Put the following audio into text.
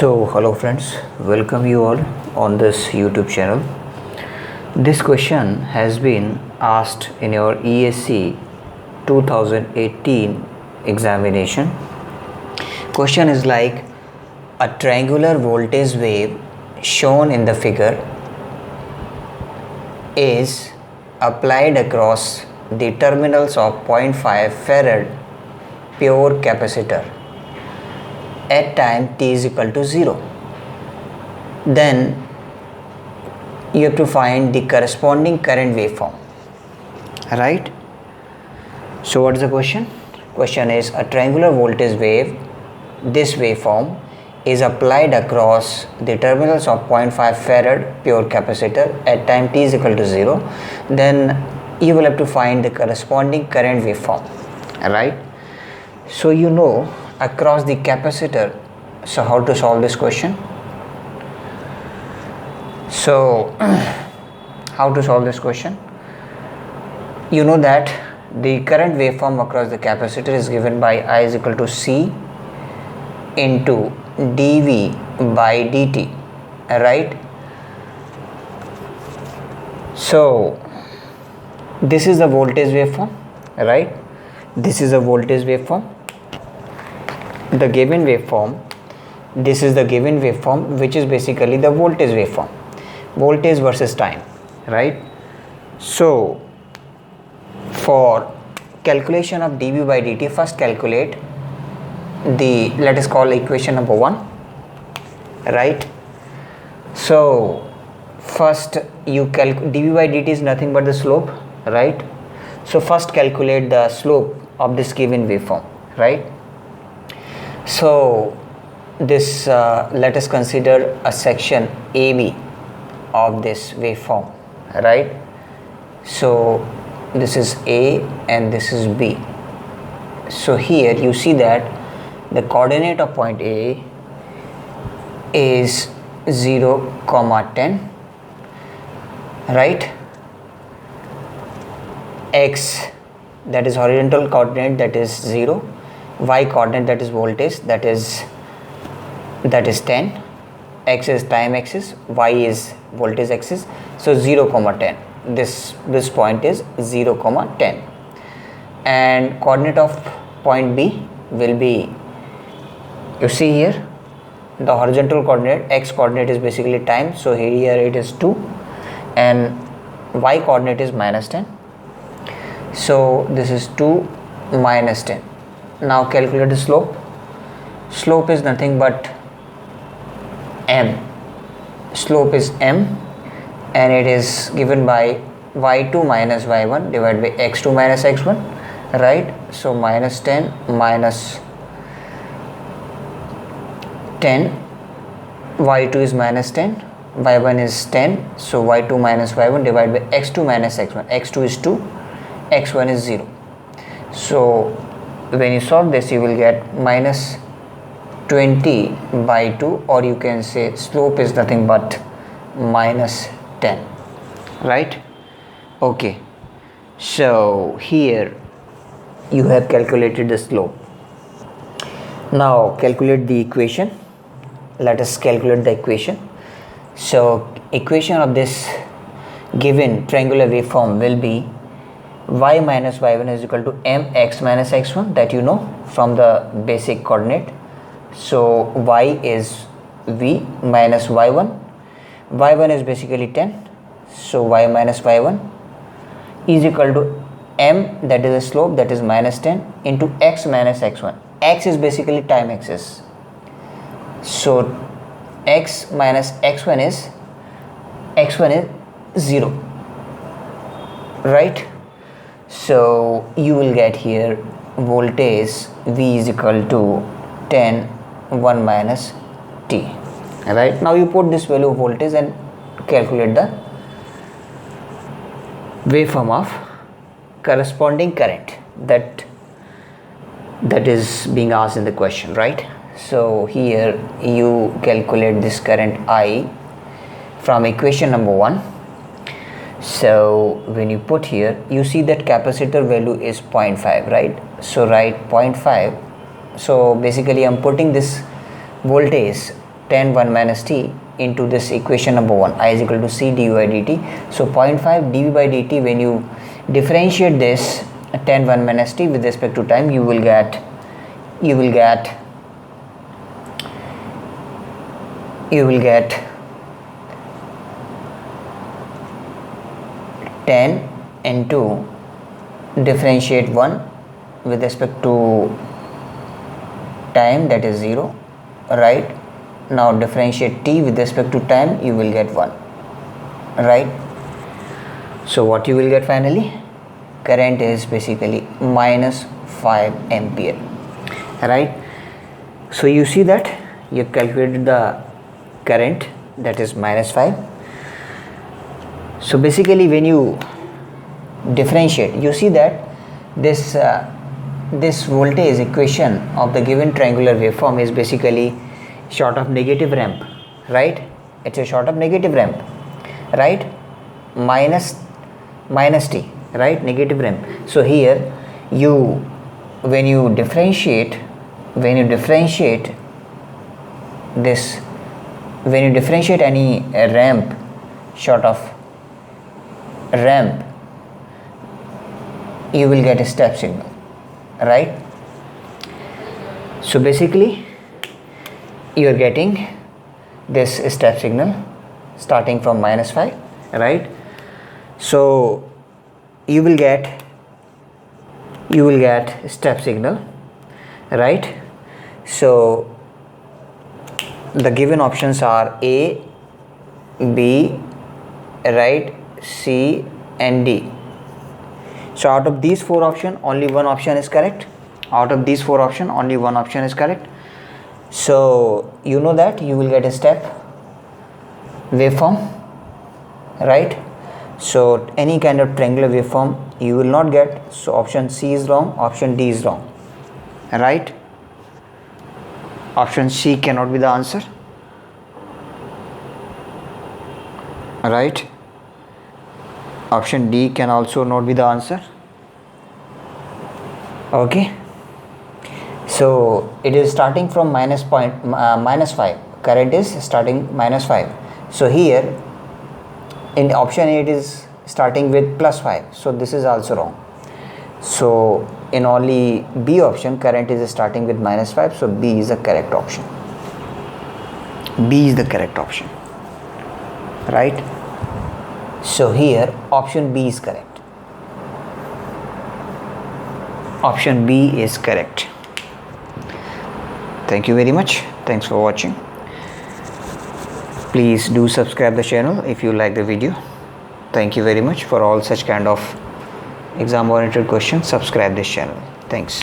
So hello friends, welcome you all on this YouTube channel. This question has been asked in your ESC 2018 examination. Question is like, a triangular voltage wave shown in the figure is applied across the terminals of 0.5 farad pure capacitor at time t is equal to 0. Then you have to find the corresponding current waveform, right? So what is the question? Question is, a triangular voltage wave, this waveform is applied across the terminals of 0.5 farad pure capacitor at time t is equal to 0. Then you will have to find the corresponding current waveform, right? So you know across the capacitor. So how to solve this question? So how to solve this question? You know that the current waveform across the capacitor is given by I is equal to C into dV by dt, right? So this is the voltage waveform, right? This is a voltage waveform. The given waveform, this is the given waveform, which is basically the voltage waveform, voltage versus time, right? So for calculation of dV by dt, first calculate the, let us call equation number 1, right? So first you calculate dV by dt is nothing but the slope, right? So first calculate the slope of this given waveform, right? So this let us consider a section AB of this waveform, right? So this is A and this is B. So here you see that the coordinate of point A is 0, 10, right? X, that is horizontal coordinate, that is 0. Y coordinate, that is voltage, that is 10. X is time axis, Y is voltage axis. So 0, 10. This point is 0, 10. And coordinate of point B will be, you see here, the horizontal coordinate, X coordinate is basically time. So here it is 2, and Y coordinate is -10. So this is 2 minus 10. Now calculate the slope. Slope is nothing but m. Slope is m, and it is given by y2 minus y1 divided by x2 minus x1, right? So minus 10 minus 10, y2 is minus 10, y1 is 10. So y2 minus y1 divided by x2 minus x1. x2 is 2, x1 is 0. So when you solve this, you will get minus 20 by 2, or you can say slope is nothing but minus 10, right? Okay, so here you have calculated the slope. Now calculate the equation. Let us calculate the equation. So equation of this given triangular waveform will be y minus y1 is equal to mx minus x1, that you know from the basic coordinate. So y is v minus y1. y1 is basically 10. So y minus y1 is equal to m, that is the slope, that is minus 10, into x minus x1. X is basically time axis. So x minus x1 is 0, right? So you will get here voltage V is equal to 10 1 minus t, right? Now you put this value of voltage and calculate the waveform of corresponding current that is being asked in the question, right? So here you calculate this current I from equation number 1. So when you put here, you see that capacitor value is 0.5, right? So write 0.5. So basically I'm putting this voltage tan 1 minus t into this equation number 1, I is equal to c du by dt. So 0.5 dv by dt, when you differentiate this tan 1 minus t with respect to time, you will get 10 into differentiate 1 with respect to time, that is 0, right? Now differentiate t with respect to time, you will get 1, right? So what you will get finally? Current is basically minus 5 ampere, right? So you see that you calculated the current, that is minus 5. So basically when you differentiate, you see that this voltage equation of the given triangular waveform is basically short of negative ramp, right? It's a short of negative ramp, right? Minus t, right? Negative ramp. So here when you differentiate any ramp short of ramp, you will get a step signal, right? So basically you are getting this step signal starting from minus 5, right? So you will get step signal, right? So the given options are A, B, right, C and D. So out of these 4 options, only one option is correct. So you know that you will get a step waveform, right? So any kind of triangular waveform you will not get. So option C is wrong, option D is wrong, right? Option C cannot be the answer, right? Option D can also not be the answer. Okay, so it is starting from minus 5. Current is starting minus 5. So here in option A it is starting with plus 5. So this is also wrong. So in only B option, current is starting with minus 5. So B is the correct option. Right? So here option B is correct. Option B is correct. Thank you very much. Thanks for watching. Please do subscribe the channel if you like the video. Thank you very much. For all such kind of exam oriented questions, subscribe this channel. Thanks.